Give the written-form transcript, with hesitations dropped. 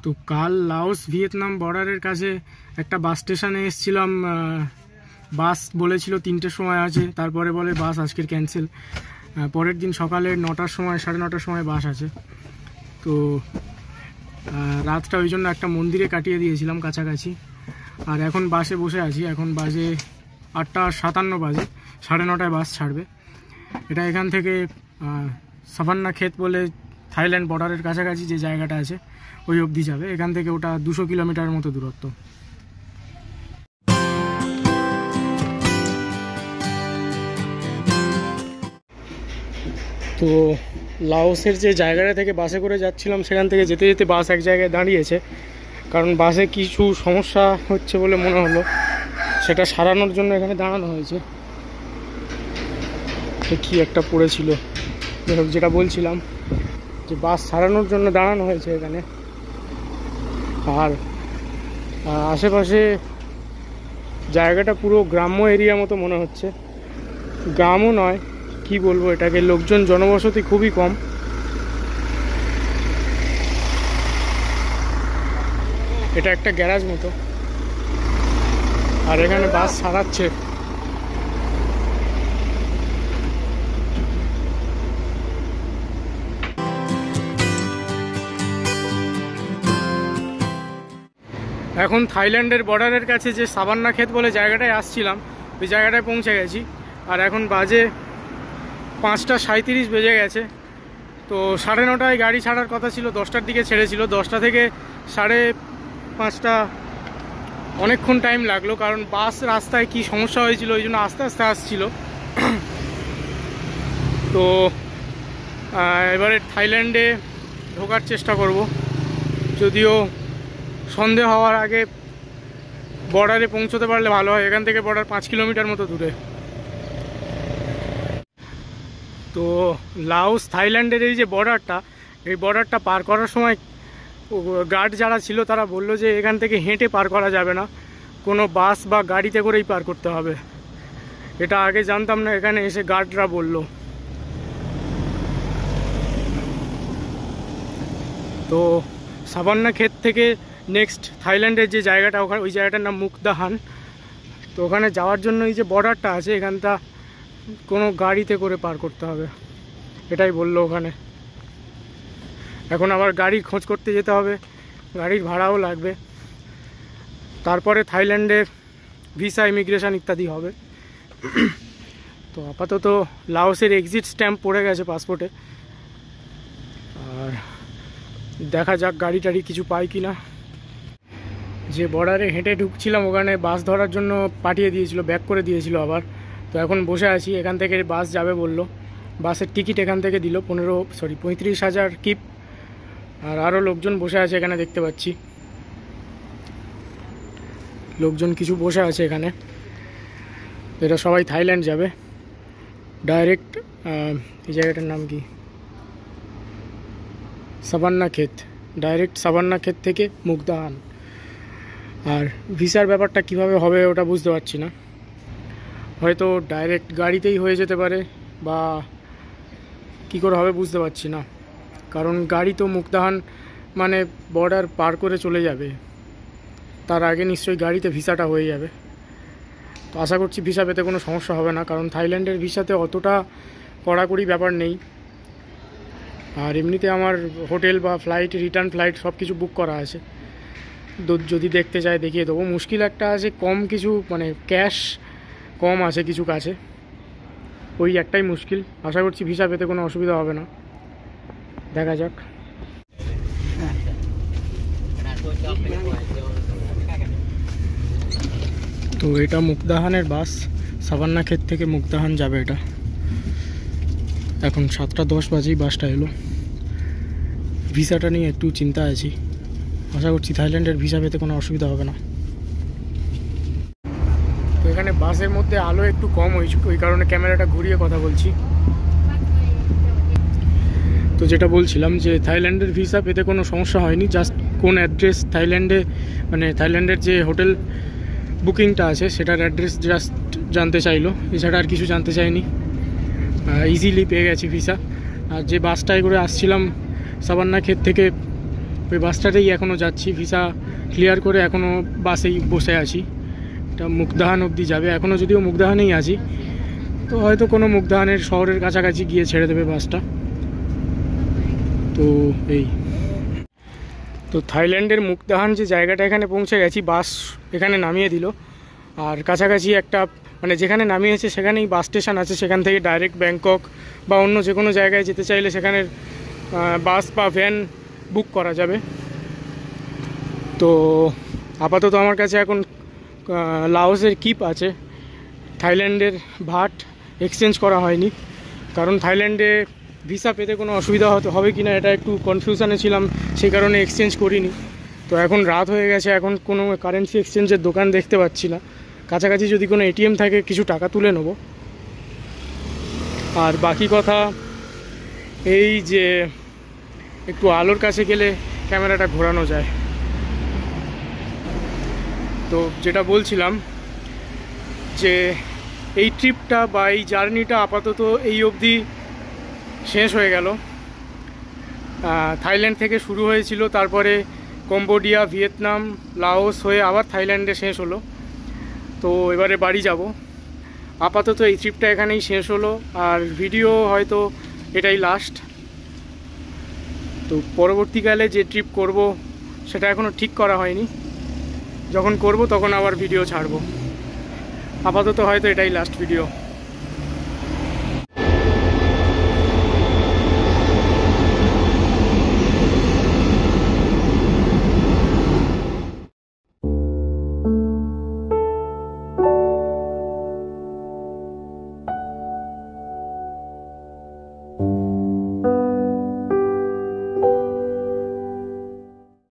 তো কাল Laos Vietnam বর্ডারের কাছে একটা বাস স্টেশনে এসেছিলাম। বাস বলেছিল 3টের সময় আছে, তারপরে বলে বাস আজকের ক্যান্সেল। পরের দিন সকালে 9টার সময় 9:30টার সময় বাস আছে। তো রাতটা ওই জন্য একটা মন্দিরে কাটিয়ে দিয়েছিলাম কাছাকাছি। আর এখন বাসে বসে আছি, এখন বাজে 8:57 বাজে, 9:30টায় বাস ছাড়বে। এটা এখান থেকে সাভান্না ক্ষেত বলে থাইল্যান্ড বর্ডারের কাছাকাছি যে জায়গাটা আছে ওই অবধি যাবে। এখান থেকে ওটা 200 কিলোমিটারের মতো দূরত্ব। তো লাওসের যে জায়গাটা থেকে বাসে করে যাচ্ছিলাম সেখান থেকে যেতে যেতে বাস এক জায়গায় দাঁড়িয়েছে, কারণ বাসে কিছু সমস্যা হচ্ছে বলে মনে হলো, সেটা সারানোর জন্য এখানে দাঁড়ানো হয়েছে। কি একটা পড়েছিল, যেটা বলছিলাম যে বাস সারানোর জন্য দাঁড়ানো হয়েছে এখানে। আর আশেপাশে জায়গাটা পুরো গ্রাম্য এরিয়া মতো মনে হচ্ছে। গ্রামও নয়, কি বলবো এটাকে, লোকজন জনবসতি খুবই কম। এটা একটা গ্যারাজ মতো, আর এখানে বাস সারাচ্ছে। এখন থাইল্যান্ডের বর্ডারের কাছে যে সাভান্না ক্ষেত বলে জায়গাটায় আসছিলাম, ওই জায়গাটায় পৌঁছে গেছি। আর এখন বাজে 5:37 বেজে গেছে। তো 9:30টায় গাড়ি ছাড়ার কথা ছিল, 10টার দিকে ছেড়েছিল। 10টা থেকে 5:30 অনেকক্ষণ টাইম লাগলো, কারণ বাস রাস্তায় কি সমস্যা হয়েছিল ওই জন্য আস্তে আস্তে আসছিল। তো এবারে থাইল্যান্ডে ঢোকার চেষ্টা করব, যদিও সন্ধে হওয়ার আগে বর্ডারে পৌঁছতে পারলে ভালো হয়। এখান থেকে বর্ডার 5 কিলোমিটার মতো দূরে। তো লাওস থাইল্যান্ডের এই যে বর্ডারটা, এই বর্ডারটা পার করার সময় গার্ড যারা ছিল তারা বললো যে এখান থেকে হেঁটে পার করা যাবে না, কোনো বাস বা গাড়িতে করেই পার করতে হবে। এটা আগে জানতাম না, এখানে এসে গার্ডরা বলল। তো সাভান্না ক্ষেত থেকে নেক্সট থাইল্যান্ডের যে জায়গাটা, ওখানে ওই জায়গাটার নাম মুকদাহান। তো ওখানে যাওয়ার জন্য এই যে বর্ডারটা আছে এখানটা কোনো গাড়িতে করে পার করতে হবে, এটাই বললো ওখানে। এখন আবার গাড়ির খোঁজ করতে যেতে হবে, গাড়ির ভাড়াও লাগবে। তারপরে থাইল্যান্ডের ভিসা, ইমিগ্রেশন ইত্যাদি হবে। তো আপাতত লাওসের এক্সিট স্ট্যাম্প পড়ে গেছে পাসপোর্টে, আর দেখা যাক গাড়ি টাড়ি কিছু পাই কি না। যে বর্ডারে হেঁটে ঢুকছিলাম ওখানে বাস ধরার জন্য পাঠিয়ে দিয়েছিল, ব্যাক করে দিয়েছিল আবার। তো এখন বসে আছি, এখান থেকে বাস যাবে বললো। বাসের টিকিট এখান থেকে দিল 35,000 কিপ। আর আরও লোকজন বসে আছে এখানে, দেখতে পাচ্ছি লোকজন কিছু বসে আছে এখানে। এটা সবাই থাইল্যান্ড যাবে ডাইরেক্ট। এই জায়গাটার নাম কি, সাভান্না ক্ষেত। ডাইরেক্ট সাভান্না ক্ষেত থেকে মুকদাহান। আর ভিসার ব্যাপারটা কিভাবে হবে ওটা বুঝতে পারছি না, হয়তো ডাইরেক্ট গাড়িতেই হয়ে যেতে পারে, বা কি করে হবে বুঝতে পারছি না। কারণ গাড়ি তো মুকদাহান মানে বর্ডার পার করে চলে যাবে, তার আগে নিশ্চয়ই গাড়িতে ভিসাটা হয়ে যাবে। তো আশা করছি ভিসা পেতে কোনো সমস্যা হবে না, কারণ থাইল্যান্ডের ভিসাতে অতটা কড়াকড়ি ব্যাপার নেই। আর এমনিতে আমার হোটেল বা ফ্লাইট, রিটার্ন ফ্লাইট সব কিছু বুক করা আছে। যদি দেখতে চায় দেখিয়ে দেবো। মুশকিল একটা আছে, কম কিছু মানে ক্যাশ কম আছে কিছু কাছে, ওই একটাই মুশকিল। আশা করছি ভিসা পেতে কোনো অসুবিধা হবে না, দেখা যাক। তো এটা মুকদাহানের বাস, সাভান্না ক্ষেত থেকে মুকদাহান যাবে এটা। এখন 7:10 বাজেই বাসটা এলো। ভিসাটা নিয়ে একটু চিন্তা আছি, আশা করছি থাইল্যান্ডের ভিসা পেতে কোনো অসুবিধা হবে না। তো এখানে বাসের মধ্যে আলো একটু কম, ওই কারণে ক্যামেরাটা ঘুরিয়ে কথা বলছি। তো যেটা বলছিলাম যে থাইল্যান্ডের ভিসা পেতে কোনো সমস্যা হয়নি, জাস্ট কোন অ্যাড্রেস থাইল্যান্ডে, মানে থাইল্যান্ডের যে হোটেল বুকিংটা আছে সেটার অ্যাড্রেস জাস্ট জানতে চাইলো, এছাড়া আর কিছু জানতে চাইনি। ইজিলি পেয়ে গেছি ভিসা। আর যে বাসটায় করে আসছিলাম সাভান্না ক্ষেত থেকে ওই বাসটাতেই এখনও যাচ্ছি, ভিসা ক্লিয়ার করে এখনও বাসেই বসে আছি। এটা মুগদাহান অবধি যাবে, এখনও যদিও মুগদাহানেই আছি, তো হয়তো কোনো মুগদাহানের শহরের কাছাকাছি গিয়ে ছেড়ে দেবে বাসটা। তো এই তো থাইল্যান্ডের মুগদাহান যে জায়গাটা, এখানে পৌঁছে গেছি, বাস এখানে নামিয়ে দিল। আর কাছাকাছি একটা মানে যেখানে নামিয়েছে সেখানেই বাস স্টেশন আছে, সেখান থেকে ডাইরেক্ট ব্যাংকক বা অন্য যে কোনো জায়গায় যেতে চাইলে সেখানের বাস বা ভ্যান বুক করা যাবে। তো আপাতত আমার কাছে এখন লাওসের কিপ আছে, থাইল্যান্ডের ভাট এক্সচেঞ্জ করা হয়নি, কারণ থাইল্যান্ডে ভিসা পেতে কোনো অসুবিধা হবে কি না এটা একটু কনফিউশনে ছিলাম, সেই কারণে এক্সচেঞ্জ করিনি। তো এখন রাত হয়ে গেছে, এখন কোনো কারেন্সি এক্সচেঞ্জের দোকান দেখতে পাচ্ছি না। কাছাকাছি যদি কোনো এটিএম থাকে কিছু টাকা তুলে নেব। আর বাকি কথা এই যে একটু আলোর কাছে গেলে ক্যামেরাটা ঘোরানো যায়। তো যেটা বলছিলাম যে এই ট্রিপটা বা এই জার্নিটা আপাতত এই অবধি শেষ হয়ে গেল। থাইল্যান্ড থেকে শুরু হয়েছিল, তারপরে কম্বোডিয়া, ভিয়েতনাম, লাওস হয়ে আবার থাইল্যান্ডে শেষ হলো। তো এবারে বাড়ি যাব। আপাতত এই ট্রিপটা এখানেই শেষ হলো, আর ভিডিও হয়তো এটাই লাস্ট। তো পরবর্তীকালে যে ট্রিপ করব সেটা এখনও ঠিক করা হয়নি, যখন করব তখন আবার ভিডিও ছাড়ব। আপাতত হয়তো এটাই লাস্ট ভিডিও।